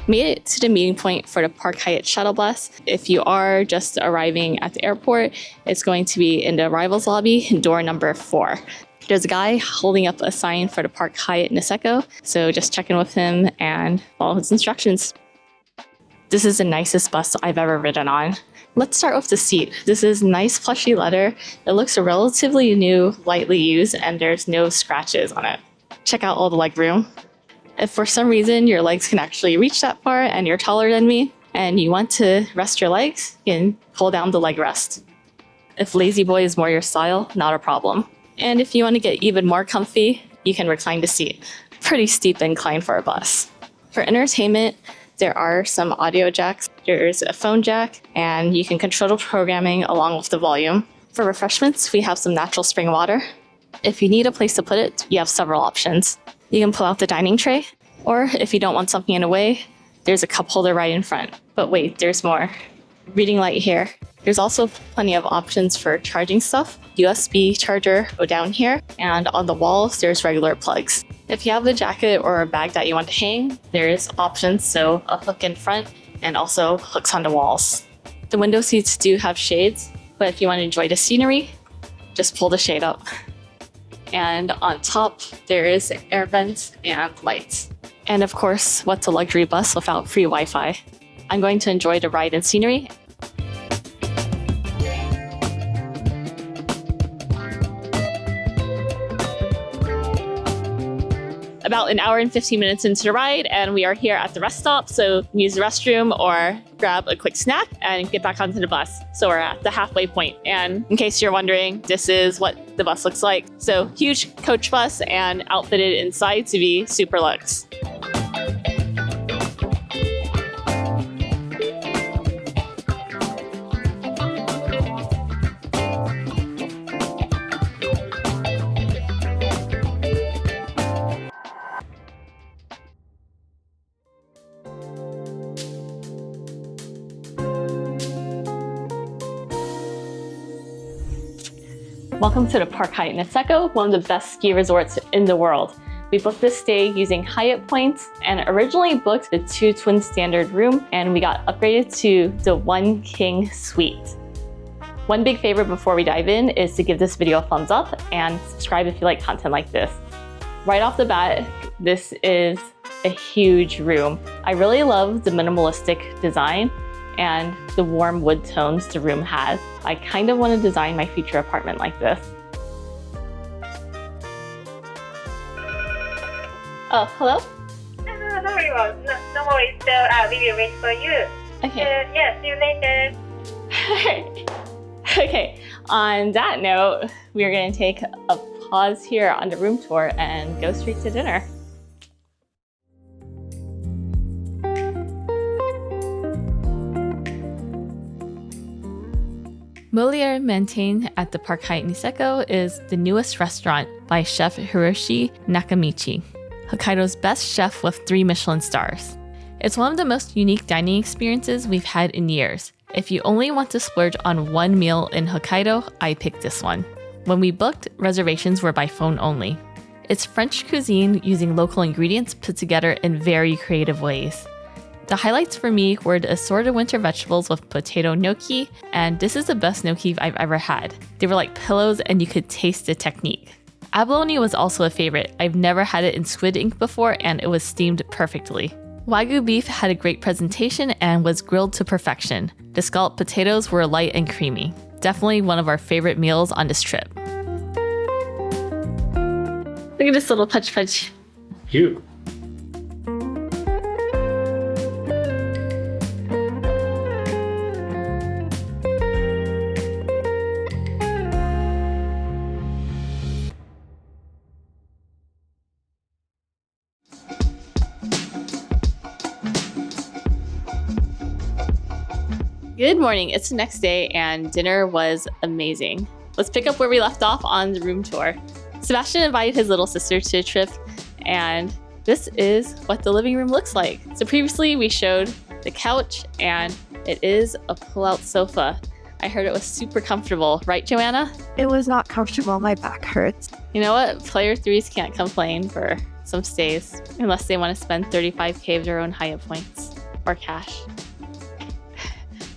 Made it to the meeting point for the Park Hyatt shuttle bus. If you are just arriving at the airport, it's going to be in the arrivals lobby, door number 4. There's a guy holding up a sign for the Park Hyatt Niseko, so just check in with him and follow his instructions. This is the nicest bus I've ever ridden on. Let's start with the seat. This is nice plushy leather. It looks relatively new, lightly used, and there's no scratches on it. Check out all the leg room. If for some reason your legs can actually reach that far and you're taller than me and you want to rest your legs, you can pull down the leg rest. If lazy boy is more your style, not a problem. And if you want to get even more comfy, you can recline the seat. Pretty steep incline for a bus. For entertainment, there are some audio jacks. There's a phone jack, and you can control the programming along with the volume. For refreshments, we have some natural spring water. If you need a place to put it, you have several options. You can pull out the dining tray, or if you don't want something in the way, there's a cup holder right in front. But wait, there's more. Reading light here. There's also plenty of options for charging stuff. USB charger go down here, and on the walls, there's regular plugs. If you have a jacket or a bag that you want to hang, there's options, so a hook in front and also hooks on the walls. The window seats do have shades, but if you want to enjoy the scenery, just pull the shade up. And on top, there is air vents and lights. And of course, what's a luxury bus without free Wi-Fi? I'm going to enjoy the ride and scenery. About an hour and 15 minutes into the ride, and we are here at the rest stop, so you can use the restroom or grab a quick snack and get back onto the bus. So we're at the halfway point, and in case you're wondering, this is what the bus looks like. So huge coach bus and outfitted inside to be super luxe. Welcome to the Park Hyatt Niseko, one of the best ski resorts in the world. We booked this stay using Hyatt points and originally booked the 2 twin standard room, and we got upgraded to the 1 king suite. One big favor before we dive in is to give this video a thumbs up and subscribe if you like content like this. Right off the bat, this is a huge room. I really love the minimalistic design and the warm wood tones the room has. I kind of want to design my future apartment like this. Oh, hello? No worries. So we will wait for you. Okay. Yeah, see you later. Okay, on that note, we're going to take a pause here on the room tour and go straight to dinner. Molière Montagne at the Park Hyatt Niseko is the newest restaurant by chef Hiroshi Nakamichi, Hokkaido's best chef with 3 Michelin stars. It's one of the most unique dining experiences we've had in years. If you only want to splurge on one meal in Hokkaido, I picked this one. When we booked, reservations were by phone only. It's French cuisine using local ingredients put together in very creative ways. The highlights for me were the assorted winter vegetables with potato gnocchi, and this is the best gnocchi I've ever had. They were like pillows and you could taste the technique. Abalone was also a favorite. I've never had it in squid ink before, and it was steamed perfectly. Wagyu beef had a great presentation and was grilled to perfection. The scalloped potatoes were light and creamy. Definitely one of our favorite meals on this trip. Look at this little pudge. Cute. Good morning, it's the next day and dinner was amazing. Let's pick up where we left off on the room tour. Sebastian invited his little sister to the trip, and this is what the living room looks like. So previously we showed the couch, and it is a pull-out sofa. I heard it was super comfortable, right, Joanna? It was not comfortable, my back hurts. You know what? Player 3s can't complain for some stays, unless they want to spend $35K of their own Hyatt points. or cash.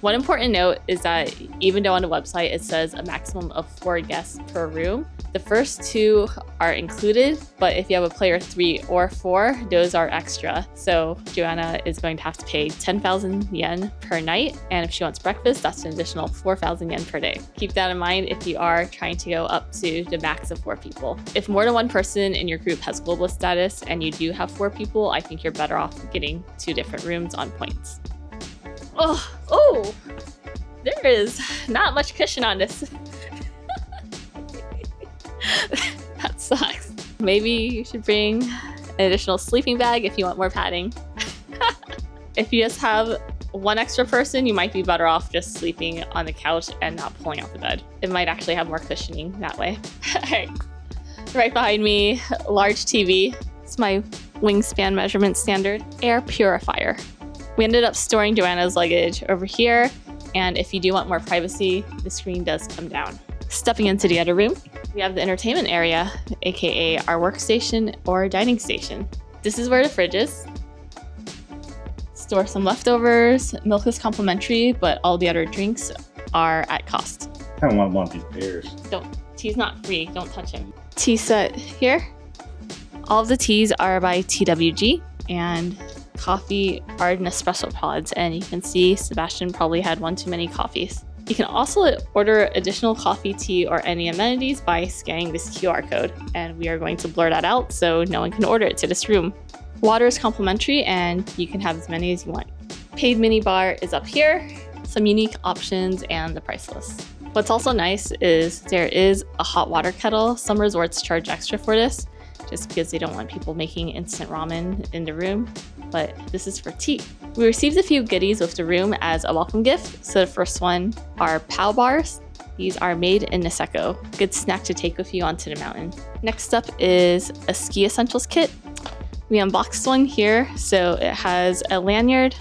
One important note is that even though on the website it says a maximum of 4 guests per room, the first 2 are included, but if you have a player 3 or 4, those are extra. So Joanna is going to have to pay 10,000 yen per night, and if she wants breakfast, that's an additional 4,000 yen per day. Keep that in mind if you are trying to go up to the max of 4 people. If more than one person in your group has globalist status and you do have 4 people, I think you're better off getting 2 different rooms on points. Oh, there is not much cushion on this. That sucks. Maybe you should bring an additional sleeping bag if you want more padding. If you just have one extra person, you might be better off just sleeping on the couch and not pulling out the bed. It might actually have more cushioning that way. Alright. Right behind me, large TV. It's my wingspan measurement standard. Air purifier. We ended up storing Joanna's luggage over here, and if you do want more privacy, the screen does come down. Stepping into the other room, we have the entertainment area, aka our workstation or dining station. This is where the fridge is. Store some leftovers. Milk is complimentary, but all the other drinks are at cost. I kind of want these beers. Tea's not free, don't touch him. Tea set here. All of the teas are by TWG, and coffee are in espresso pods, and you can see Sebastian probably had one too many coffees. You can also order additional coffee, tea, or any amenities by scanning this QR code, and we are going to blur that out so no one can order it to this room. Water is complimentary, and you can have as many as you want. Paid mini bar is up here, some unique options, and the price list. What's also nice is there is a hot water kettle. Some resorts charge extra for this, just because they don't want people making instant ramen in the room, but this is for tea. We received a few goodies with the room as a welcome gift. So the first one are POW bars. These are made in Niseko. Good snack to take with you onto the mountain. Next up is a ski essentials kit. We unboxed one here, so it has a lanyard,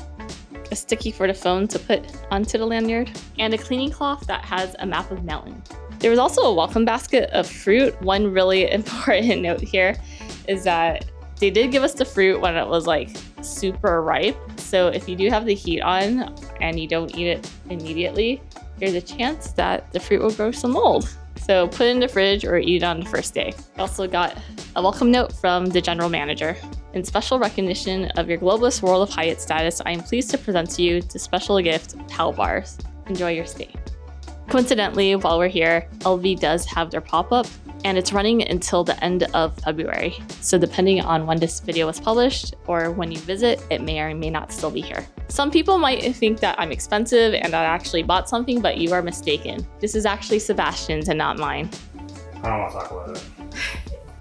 a sticky for the phone to put onto the lanyard, and a cleaning cloth that has a map of mountain. There was also a welcome basket of fruit. One really important note here is that they did give us the fruit when it was like super ripe. So if you do have the heat on and you don't eat it immediately, there's a chance that the fruit will grow some mold. So put it in the fridge or eat it on the first day. I also got a welcome note from the general manager. In special recognition of your globalist World of Hyatt status, I am pleased to present to you the special gift, POW bars. Enjoy your stay. Coincidentally, while we're here, LV does have their pop-up, and it's running until the end of February. So depending on when this video was published or when you visit, it may or may not still be here. Some people might think that I'm expensive and that I actually bought something, but you are mistaken. This is actually Sebastian's and not mine. I don't want to talk about it.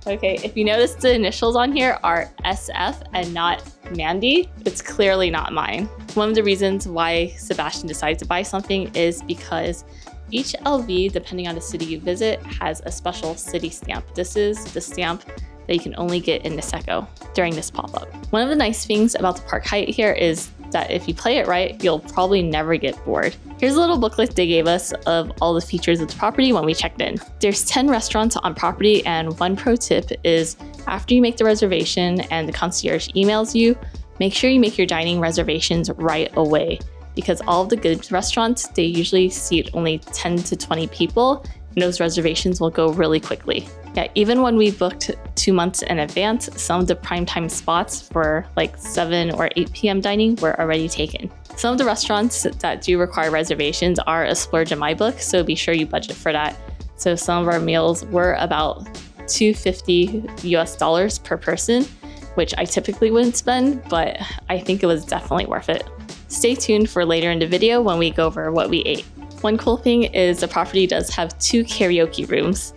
Okay, if you notice the initials on here are SF and not Mandy, it's clearly not mine. One of the reasons why Sebastian decided to buy something is because each LV, depending on the city you visit, has a special city stamp. This is the stamp that you can only get in Niseko during this pop-up. One of the nice things about the Park Hyatt here is that if you play it right, you'll probably never get bored. Here's a little booklet they gave us of all the features of the property when we checked in. There's 10 restaurants on property, and one pro tip is after you make the reservation and the concierge emails you, make sure you make your dining reservations right away, because all of the good restaurants, they usually seat only 10 to 20 people, and those reservations will go really quickly. Yeah, even when we booked 2 months in advance, some of the primetime spots for like 7 or 8 p.m. dining were already taken. Some of the restaurants that do require reservations are a splurge in my book, so be sure you budget for that. So some of our meals were about $250 US per person, which I typically wouldn't spend, but I think it was definitely worth it. Stay tuned for later in the video when we go over what we ate. One cool thing is the property does have 2 karaoke rooms.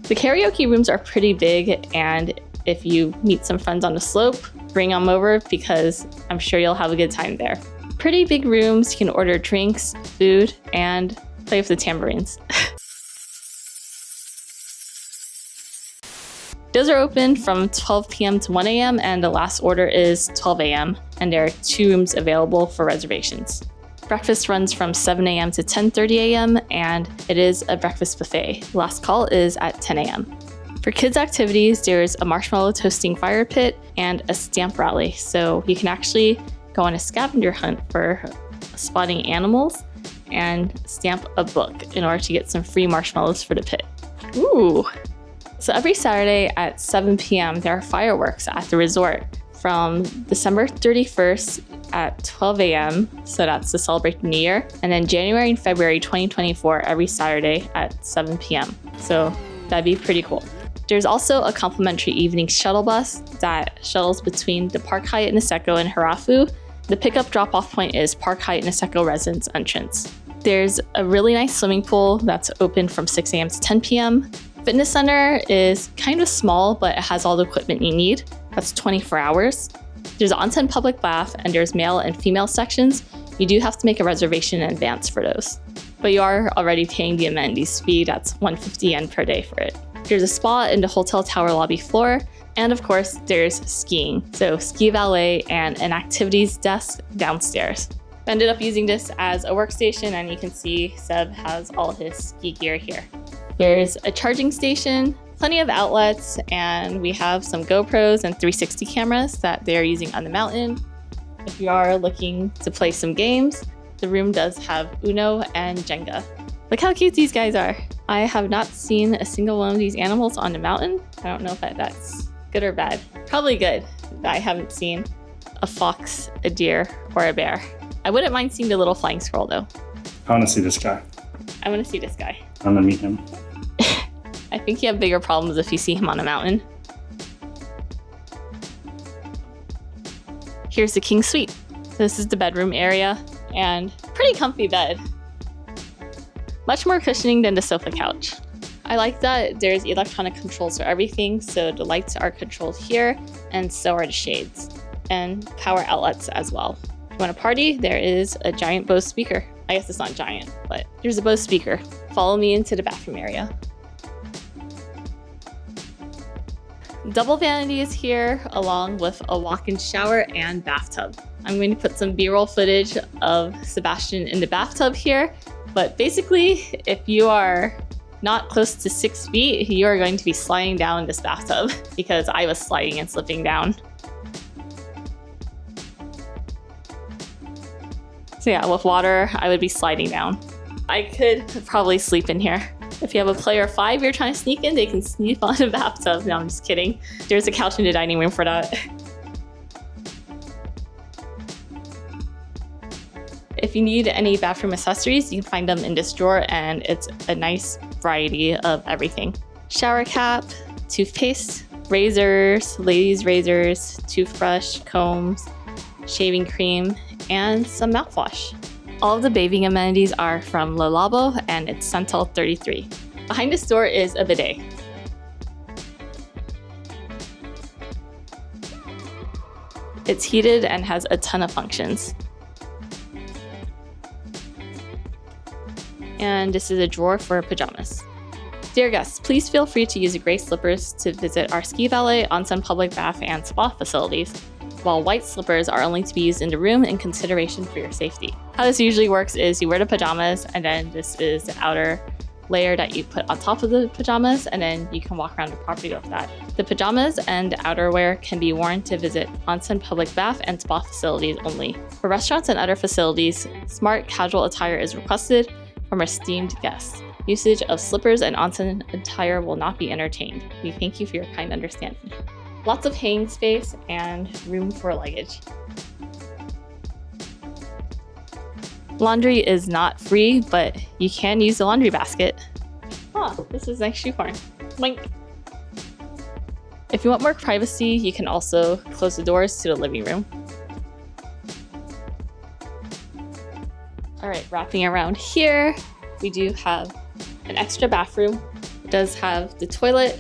The karaoke rooms are pretty big, and if you meet some friends on the slope, bring them over because I'm sure you'll have a good time there. Pretty big rooms, you can order drinks, food, and play with the tambourines. Those are open from 12 p.m. to 1 a.m. and the last order is 12 a.m. and there are 2 rooms available for reservations. Breakfast runs from 7 a.m. to 10:30 a.m. and it is a breakfast buffet. Last call is at 10 a.m. For kids activities, there's a marshmallow toasting fire pit and a stamp rally. So you can actually go on a scavenger hunt for spotting animals, and stamp a book in order to get some free marshmallows for the pit. Ooh! So every Saturday at 7 p.m. there are fireworks at the resort from December 31st at 12 a.m. So that's to celebrate the New Year. And then January and February 2024 every Saturday at 7 p.m. So that'd be pretty cool. There's also a complimentary evening shuttle bus that shuttles between the Park Hyatt Niseko and Harafu. The pickup drop-off point is Park Hyatt Niseko Residence entrance. There's a really nice swimming pool that's open from 6 a.m. to 10 p.m. Fitness center is kind of small, but it has all the equipment you need. That's 24 hours. There's an onsen public bath, and there's male and female sections. You do have to make a reservation in advance for those. But you are already paying the amenities fee. That's 150 yen per day for it. There's a spa in the hotel tower lobby floor. And of course, there's skiing. So ski valet and an activities desk downstairs. I ended up using this as a workstation, and you can see Seb has all his ski gear here. There's a charging station, plenty of outlets, and we have some GoPros and 360 cameras that they're using on the mountain. If you are looking to play some games, the room does have Uno and Jenga. Look how cute these guys are. I have not seen a single one of these animals on the mountain. I don't know if that's good or bad. Probably good that I haven't seen a fox, a deer, or a bear. I wouldn't mind seeing the little flying squirrel though. I want to see this guy. I want to see this guy. I'm gonna meet him. I think you have bigger problems if you see him on a mountain. Here's the king suite. This is the bedroom area, and pretty comfy bed. Much more cushioning than the sofa couch. I like that there's electronic controls for everything, so the lights are controlled here, and so are the shades, and power outlets as well. If you want to party, there is a giant Bose speaker. I guess it's not giant, but there's a Bose speaker. Follow me into the bathroom area. Double vanity is here, along with a walk-in shower and bathtub. I'm going to put some B-roll footage of Sebastian in the bathtub here, but basically, if you are not close to 6 feet, you are going to be sliding down this bathtub because I was sliding and slipping down. So yeah, with water, I would be sliding down. I could probably sleep in here. If you have a player 5 you're trying to sneak in, they can sneak on a bathtub. No, I'm just kidding. There's a couch in the dining room for that. If you need any bathroom accessories, you can find them in this drawer, and it's a nice variety of everything. Shower cap, toothpaste, razors, ladies' razors, toothbrush, combs, shaving cream, and some mouthwash. All of the bathing amenities are from Le Labo, and it's Central 33. Behind this door is a bidet. It's heated and has a ton of functions. And this is a drawer for pajamas. Dear guests, please feel free to use the gray slippers to visit our ski valet, onsen public bath, and spa facilities, while white slippers are only to be used in the room in consideration for your safety. How this usually works is you wear the pajamas, and then this is the outer layer that you put on top of the pajamas, and then you can walk around the property with that. The pajamas and outerwear can be worn to visit onsen public bath and spa facilities only. For restaurants and other facilities, smart casual attire is requested from esteemed guests. Usage of slippers and onsen attire will not be entertained. We thank you for your kind understanding. Lots of hanging space and room for luggage. Laundry is not free, but you can use the laundry basket. This is nice shoehorn. Boink. If you want more privacy, you can also close the doors to the living room. All right, wrapping around here, we do have an extra bathroom. It does have the toilet,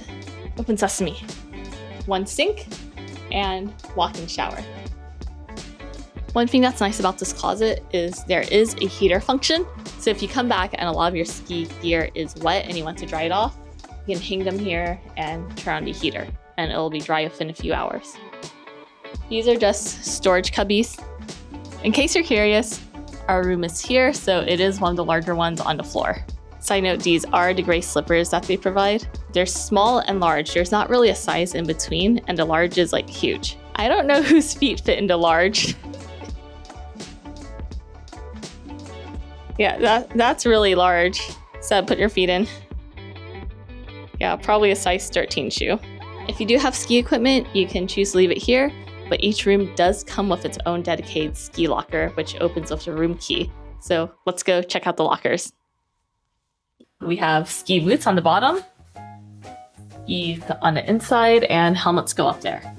open sesame, one sink, and walk-in shower. One thing that's nice about this closet is there is a heater function. So if you come back and a lot of your ski gear is wet and you want to dry it off, you can hang them here and turn on the heater, and it'll be dry within a few hours. These are just storage cubbies. In case you're curious, our room is here, so it is one of the larger ones on the floor. Side note, these are the gray slippers that they provide. They're small and large. There's not really a size in between, and the large is like huge. I don't know whose feet fit into large. Yeah, that's really large. So put your feet in. Yeah, probably a size 13 shoe. If you do have ski equipment, you can choose to leave it here, but each room does come with its own dedicated ski locker, which opens with a room key. So let's go check out the lockers. We have ski boots on the bottom, skis on the inside, and helmets go up there.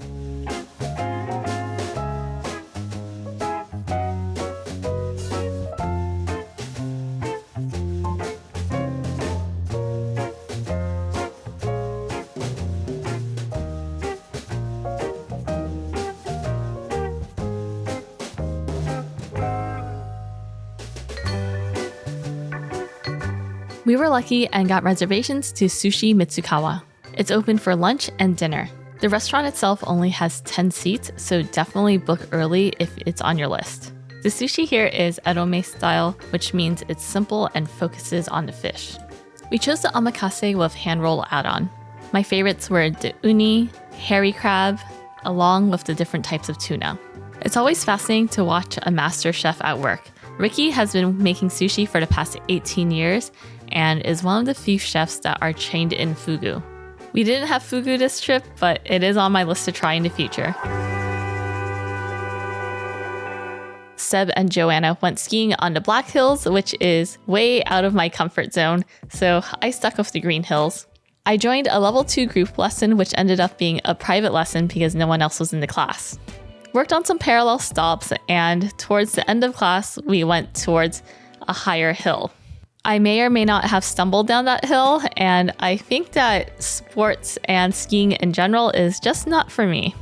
We were lucky and got reservations to Sushi Mitsukawa. It's open for lunch and dinner. The restaurant itself only has 10 seats, so definitely book early if it's on your list. The sushi here is erome style, which means it's simple and focuses on the fish. We chose the omakase with hand roll add-on. My favorites were the uni, hairy crab, along with the different types of tuna. It's always fascinating to watch a master chef at work. Ricky has been making sushi for the past 18 years and is one of the few chefs that are trained in fugu. We didn't have fugu this trip, but it is on my list to try in the future. Seb and Joanna went skiing on the Black Hills, which is way out of my comfort zone, so I stuck with the Green Hills. I joined a level 2 group lesson, which ended up being a private lesson because no one else was in the class. Worked on some parallel stops, and towards the end of class, we went towards a higher hill. I may or may not have stumbled down that hill, and I think that sports and skiing in general is just not for me.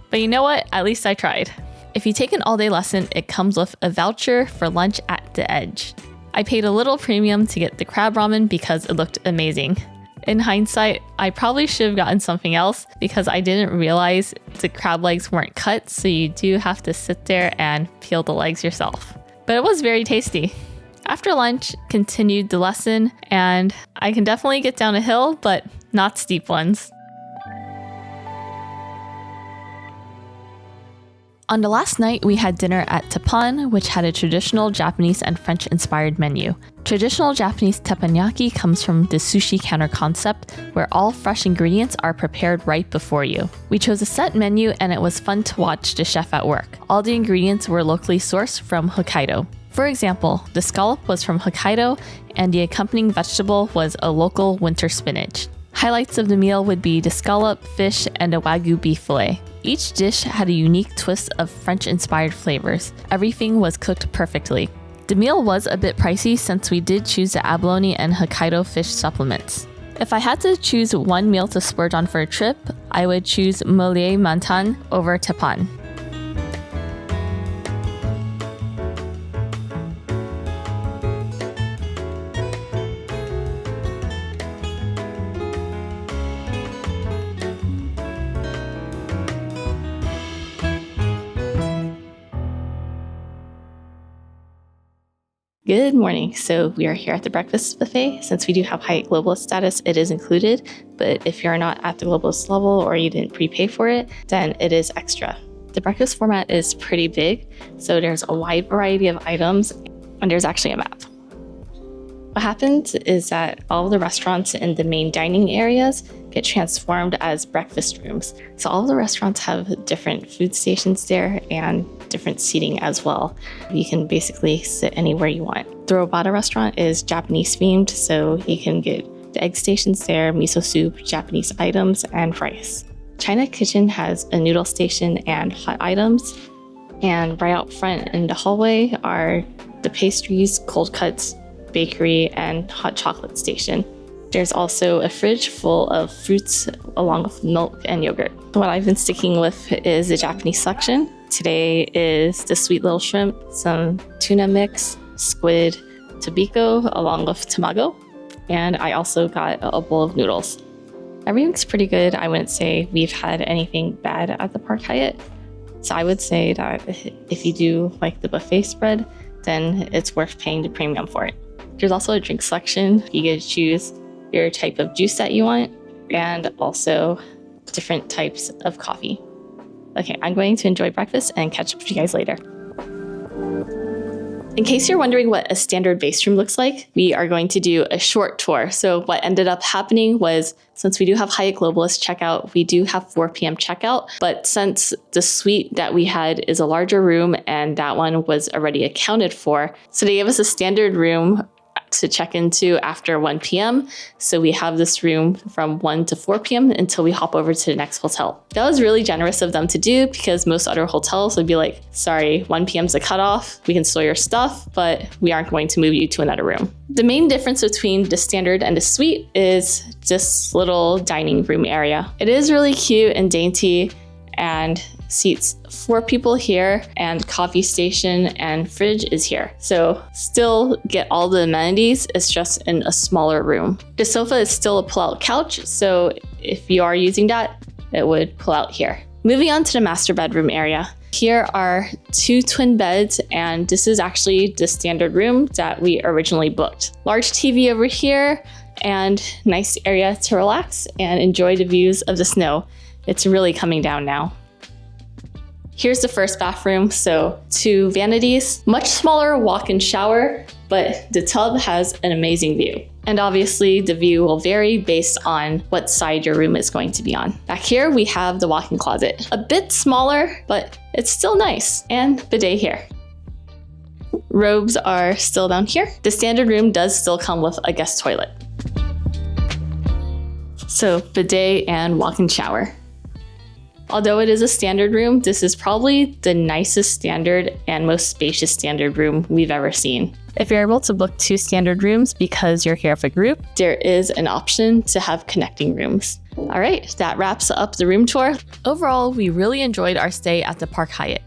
But you know what? At least I tried. If you take an all-day lesson, it comes with a voucher for lunch at the Edge. I paid a little premium to get the crab ramen because it looked amazing. In hindsight, I probably should have gotten something else because I didn't realize the crab legs weren't cut, so you do have to sit there and peel the legs yourself. But it was very tasty. After lunch, continued the lesson, and I can definitely get down a hill, but not steep ones. On the last night, we had dinner at Teppan, which had a traditional Japanese and French-inspired menu. Traditional Japanese teppanyaki comes from the sushi counter concept, where all fresh ingredients are prepared right before you. We chose a set menu, and it was fun to watch the chef at work. All the ingredients were locally sourced from Hokkaido. For example, the scallop was from Hokkaido, and the accompanying vegetable was a local winter spinach. Highlights of the meal would be the scallop, fish, and a Wagyu beef fillet. Each dish had a unique twist of French-inspired flavors. Everything was cooked perfectly. The meal was a bit pricey since we did choose the abalone and Hokkaido fish supplements. If I had to choose one meal to splurge on for a trip, I would choose Molière Montagne over Teppan. Good morning. So we are here at the breakfast buffet. Since we do have Hyatt Globalist status, it is included. But if you're not at the Globalist level or you didn't prepay for it, then it is extra. The breakfast format is pretty big, so there's a wide variety of items, and there's actually a map. What happens is that all of the restaurants in the main dining areas get transformed as breakfast rooms. So all of the restaurants have different food stations there and different seating as well. You can basically sit anywhere you want. The Robata restaurant is Japanese themed, so you can get the egg stations there, miso soup, Japanese items, and rice. China Kitchen has a noodle station and hot items. And right out front in the hallway are the pastries, cold cuts, bakery, and hot chocolate station. There's also a fridge full of fruits along with milk and yogurt. What I've been sticking with is the Japanese section. Today is the sweet little shrimp, some tuna mix, squid, tobiko, along with tamago. And I also got a bowl of noodles. Everything's pretty good. I wouldn't say we've had anything bad at the Park Hyatt. So I would say that if you do like the buffet spread, then it's worth paying the premium for it. There's also a drink selection. You get to choose your type of juice that you want and also different types of coffee. Okay, I'm going to enjoy breakfast and catch up with you guys later. In case you're wondering what a standard base room looks like, we are going to do a short tour. So what ended up happening was, since we do have Hyatt Globalist checkout, we do have 4 p.m. checkout, but since the suite that we had is a larger room and that one was already accounted for, so they gave us a standard room to check into after 1 p.m. So we have this room from 1 to 4 p.m. until we hop over to the next hotel. That was really generous of them to do because most other hotels would be like, sorry, 1 p.m. is the cutoff. We can store your stuff, but we aren't going to move you to another room. The main difference between the standard and the suite is this little dining room area. It is really cute and dainty and seats 4 people here, and coffee station and fridge is here. So still get all the amenities, it's just in a smaller room. The sofa is still a pull-out couch, so if you are using that, it would pull out here. Moving on to the master bedroom area. Here are 2 twin beds, and this is actually the standard room that we originally booked. Large TV over here, and nice area to relax and enjoy the views of the snow. It's really coming down now. Here's the first bathroom, so 2 vanities, much smaller walk-in shower, but the tub has an amazing view. And obviously the view will vary based on what side your room is going to be on. Back here we have the walk-in closet. A bit smaller, but it's still nice, and bidet here. Robes are still down here. The standard room does still come with a guest toilet. So bidet and walk-in shower. Although it is a standard room, this is probably the nicest standard and most spacious standard room we've ever seen. If you're able to book 2 standard rooms because you're here with a group, there is an option to have connecting rooms. All right, that wraps up the room tour. Overall, we really enjoyed our stay at the Park Hyatt.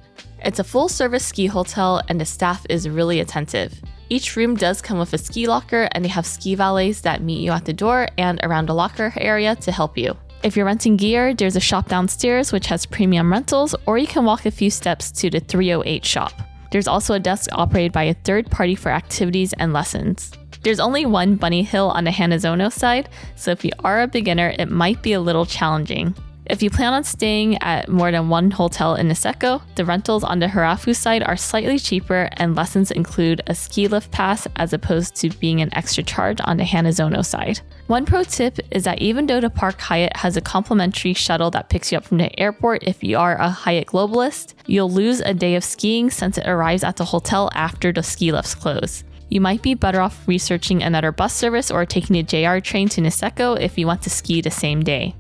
It's a full-service ski hotel and the staff is really attentive. Each room does come with a ski locker and they have ski valets that meet you at the door and around the locker area to help you. If you're renting gear, there's a shop downstairs which has premium rentals, or you can walk a few steps to the 308 shop. There's also a desk operated by a third party for activities and lessons. There's only one bunny hill on the Hanazono side, so if you are a beginner, it might be a little challenging. If you plan on staying at more than one hotel in Niseko, the rentals on the Harafu side are slightly cheaper and lessons include a ski lift pass as opposed to being an extra charge on the Hanazono side. One pro tip is that even though the Park Hyatt has a complimentary shuttle that picks you up from the airport if you are a Hyatt Globalist, you'll lose a day of skiing since it arrives at the hotel after the ski lifts close. You might be better off researching another bus service or taking the JR train to Niseko if you want to ski the same day.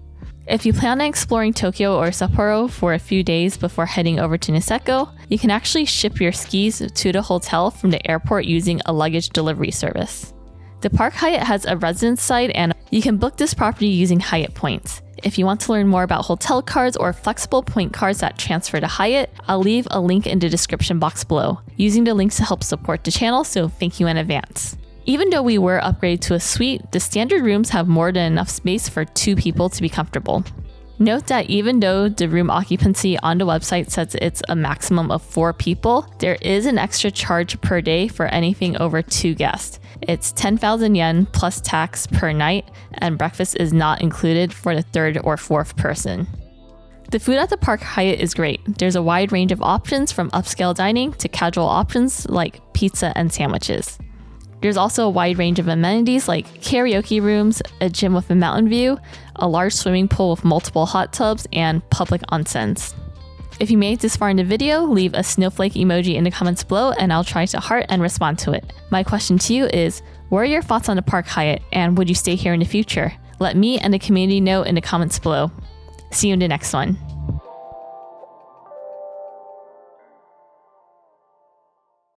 If you plan on exploring Tokyo or Sapporo for a few days before heading over to Niseko, you can actually ship your skis to the hotel from the airport using a luggage delivery service. The Park Hyatt has a residence site and you can book this property using Hyatt points. If you want to learn more about hotel cards or flexible point cards that transfer to Hyatt, I'll leave a link in the description box below, using the links to help support the channel, so thank you in advance. Even though we were upgraded to a suite, the standard rooms have more than enough space for 2 people to be comfortable. Note that even though the room occupancy on the website says it's a maximum of 4 people, there is an extra charge per day for anything over 2 guests. It's 10,000 yen plus tax per night, and breakfast is not included for the 3rd or 4th person. The food at the Park Hyatt is great. There's a wide range of options from upscale dining to casual options like pizza and sandwiches. There's also a wide range of amenities like karaoke rooms, a gym with a mountain view, a large swimming pool with multiple hot tubs, and public onsens. If you made it this far in the video, leave a snowflake emoji in the comments below and I'll try to heart and respond to it. My question to you is, what are your thoughts on the Park Hyatt and would you stay here in the future? Let me and the community know in the comments below. See you in the next one.